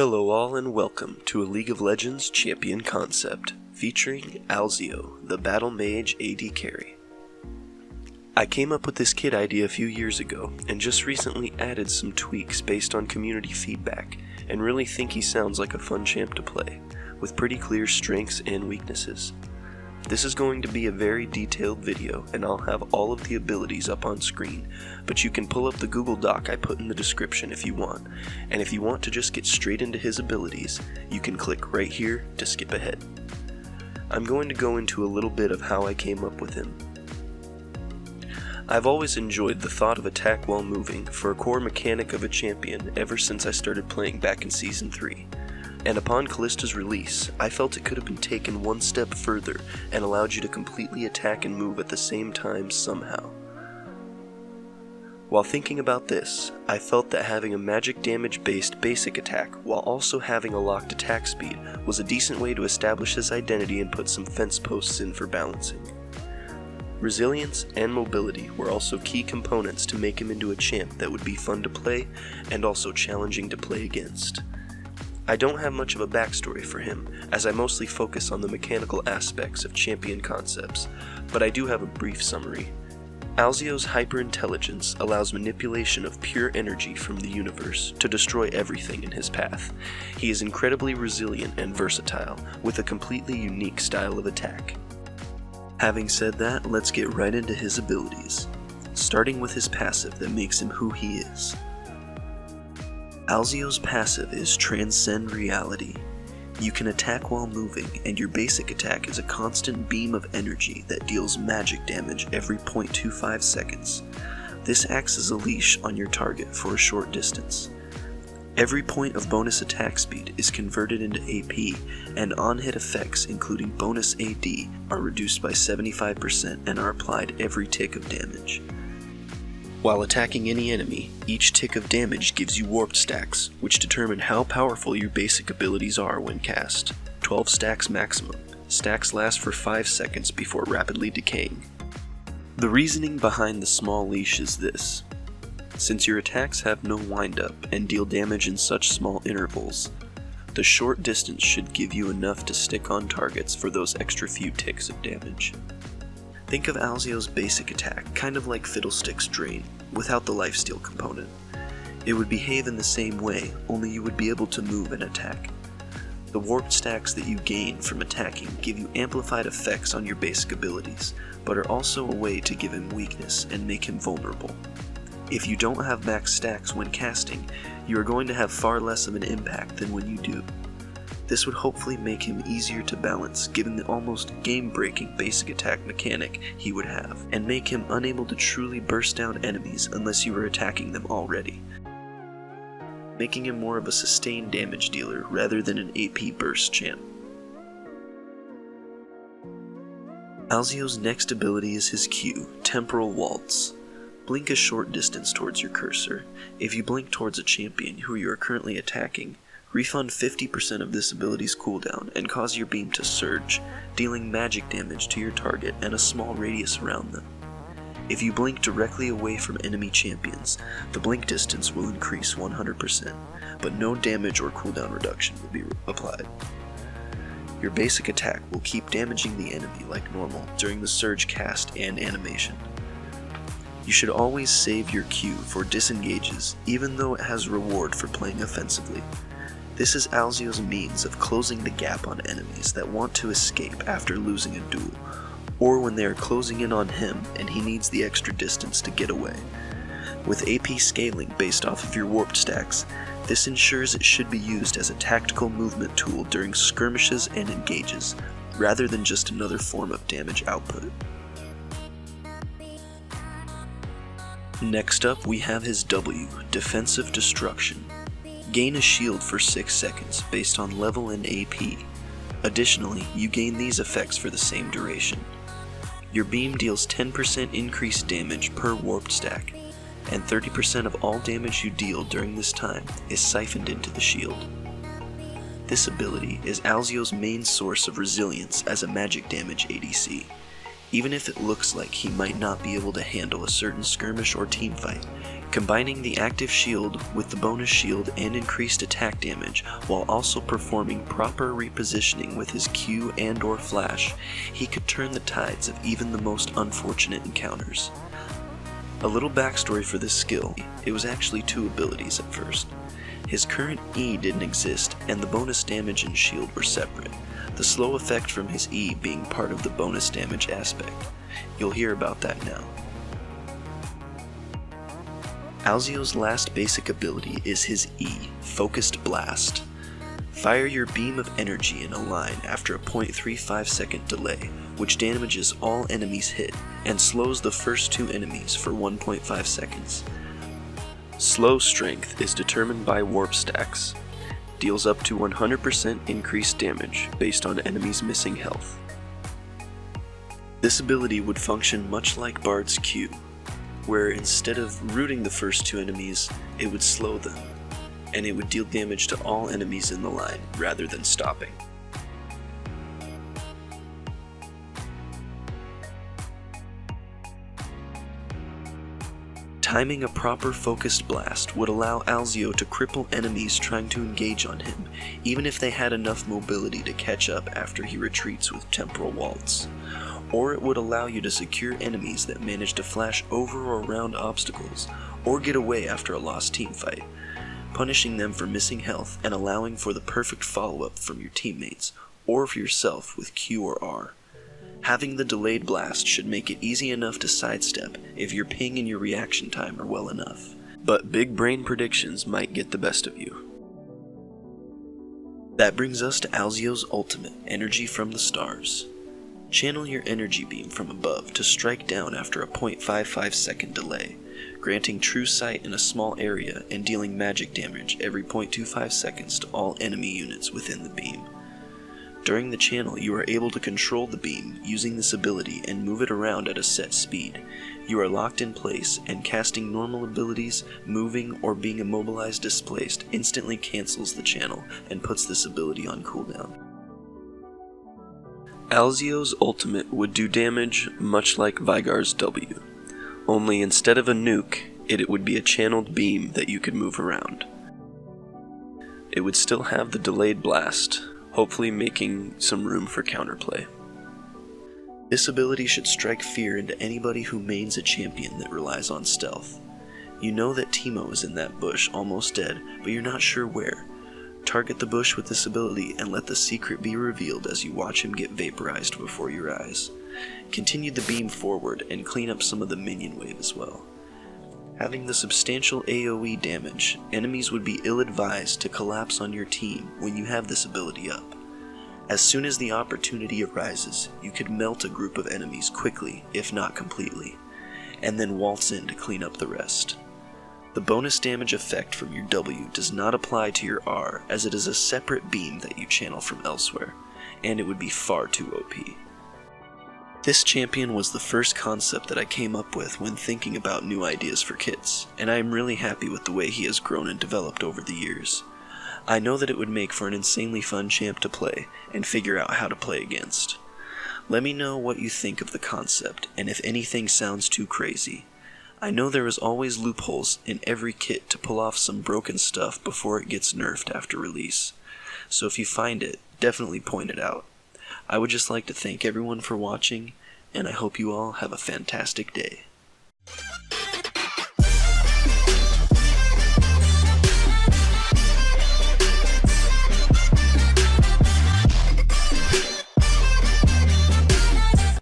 Hello all and welcome to a League of Legends champion concept, featuring Alzio, the Battle-Mage AD carry. I came up with this kit idea a few years ago, and just recently added some tweaks based on community feedback, and really think he sounds like a fun champ to play, with pretty clear strengths and weaknesses. This is going to be a very detailed video, and I'll have all of the abilities up on screen, but you can pull up the Google Doc I put in the description if you want, and if you want to just get straight into his abilities, you can click right here to skip ahead. I'm going to go into a little bit of how I came up with him. I've always enjoyed the thought of attack while moving for a core mechanic of a champion ever since I started playing back in Season 3. And upon Kallista's release, I felt it could have been taken one step further and allowed you to completely attack and move at the same time somehow. While thinking about this, I felt that having a magic damage based basic attack while also having a locked attack speed was a decent way to establish his identity and put some fence posts in for balancing. Resilience and mobility were also key components to make him into a champ that would be fun to play and also challenging to play against. I don't have much of a backstory for him, as I mostly focus on the mechanical aspects of champion concepts, but I do have a brief summary. Alzio's hyper-intelligence allows manipulation of pure energy from the universe to destroy everything in his path. He is incredibly resilient and versatile, with a completely unique style of attack. Having said that, let's get right into his abilities, starting with his passive that makes him who he is. Alzio's passive is Transcend Reality. You can attack while moving, and your basic attack is a constant beam of energy that deals magic damage every 0.25 seconds. This acts as a leash on your target for a short distance. Every point of bonus attack speed is converted into AP, and on-hit effects including bonus AD are reduced by 75% and are applied every tick of damage. While attacking any enemy, each tick of damage gives you warped stacks, which determine how powerful your basic abilities are when cast. 12 stacks maximum. Stacks last for 5 seconds before rapidly decaying. The reasoning behind the small leash is this. Since your attacks have no wind-up and deal damage in such small intervals, the short distance should give you enough to stick on targets for those extra few ticks of damage. Think of Alzio's basic attack kind of like Fiddlestick's Drain, without the lifesteal component. It would behave in the same way, only you would be able to move and attack. The warped stacks that you gain from attacking give you amplified effects on your basic abilities, but are also a way to give him weakness and make him vulnerable. If you don't have max stacks when casting, you are going to have far less of an impact than when you do. This would hopefully make him easier to balance given the almost game-breaking basic attack mechanic he would have, and make him unable to truly burst down enemies unless you were attacking them already, making him more of a sustained damage dealer rather than an AP burst champ. Alzio's next ability is his Q, Temporal Waltz. Blink a short distance towards your cursor. If you blink towards a champion who you are currently attacking, refund 50% of this ability's cooldown and cause your beam to surge, dealing magic damage to your target and a small radius around them. If you blink directly away from enemy champions, the blink distance will increase 100%, but no damage or cooldown reduction will be applied. Your basic attack will keep damaging the enemy like normal during the surge cast and animation. You should always save your Q for disengages, even though it has reward for playing offensively. This is Alzio's means of closing the gap on enemies that want to escape after losing a duel, or when they are closing in on him and he needs the extra distance to get away. With AP scaling based off of your warped stacks, this ensures it should be used as a tactical movement tool during skirmishes and engages, rather than just another form of damage output. Next up we have his W, Defensive Destruction. Gain a shield for 6 seconds based on level and AP. Additionally, you gain these effects for the same duration. Your beam deals 10% increased damage per warped stack, and 30% of all damage you deal during this time is siphoned into the shield. This ability is Alzio's main source of resilience as a magic damage ADC. Even if it looks like he might not be able to handle a certain skirmish or teamfight, Combining the active shield with the bonus shield and increased attack damage while also performing proper repositioning with his Q and/or flash, he could turn the tides of even the most unfortunate encounters. A little backstory for this skill: it was actually 2 abilities at first. His current E didn't exist, and the bonus damage and shield were separate, the slow effect from his E being part of the bonus damage aspect. You'll hear about that now. Alzio's last basic ability is his E, Focused Blast. Fire your beam of energy in a line after a 0.35 second delay, which damages all enemies hit and slows the first 2 enemies for 1.5 seconds. Slow strength is determined by warp stacks. Deals up to 100% increased damage based on enemies missing health. This ability would function much like Bard's Q, where instead of rooting the first 2 enemies, it would slow them, and it would deal damage to all enemies in the line rather than stopping. Timing a proper focused blast would allow Alzio to cripple enemies trying to engage on him, even if they had enough mobility to catch up after he retreats with Temporal Waltz. Or it would allow you to secure enemies that manage to flash over or around obstacles, or get away after a lost teamfight, punishing them for missing health and allowing for the perfect follow-up from your teammates, or for yourself with Q or R. Having the delayed blast should make it easy enough to sidestep if your ping and your reaction time are well enough, but big brain predictions might get the best of you. That brings us to Alzio's ultimate, Energy from the Stars. Channel your energy beam from above to strike down after a 0.55 second delay, granting true sight in a small area and dealing magic damage every 0.25 seconds to all enemy units within the beam. During the channel, you are able to control the beam using this ability and move it around at a set speed. You are locked in place, and casting normal abilities, moving, or being immobilized displaced instantly cancels the channel and puts this ability on cooldown. Alzio's ultimate would do damage much like Vigar's W, only instead of a nuke, it would be a channeled beam that you could move around. It would still have the delayed blast, hopefully making some room for counterplay. This ability should strike fear into anybody who mains a champion that relies on stealth. You know that Teemo is in that bush almost dead, but you're not sure where. Target the bush with this ability and let the secret be revealed as you watch him get vaporized before your eyes. Continue the beam forward and clean up some of the minion wave as well. Having the substantial AoE damage, enemies would be ill-advised to collapse on your team when you have this ability up. As soon as the opportunity arises, you could melt a group of enemies quickly, if not completely, and then waltz in to clean up the rest. The bonus damage effect from your W does not apply to your R, as it is a separate beam that you channel from elsewhere, and it would be far too OP. This champion was the first concept that I came up with when thinking about new ideas for kits, and I am really happy with the way he has grown and developed over the years. I know that it would make for an insanely fun champ to play, and figure out how to play against. Let me know what you think of the concept, and if anything sounds too crazy. I know there is always loopholes in every kit to pull off some broken stuff before it gets nerfed after release, so if you find it, definitely point it out. I would just like to thank everyone for watching, and I hope you all have a fantastic day.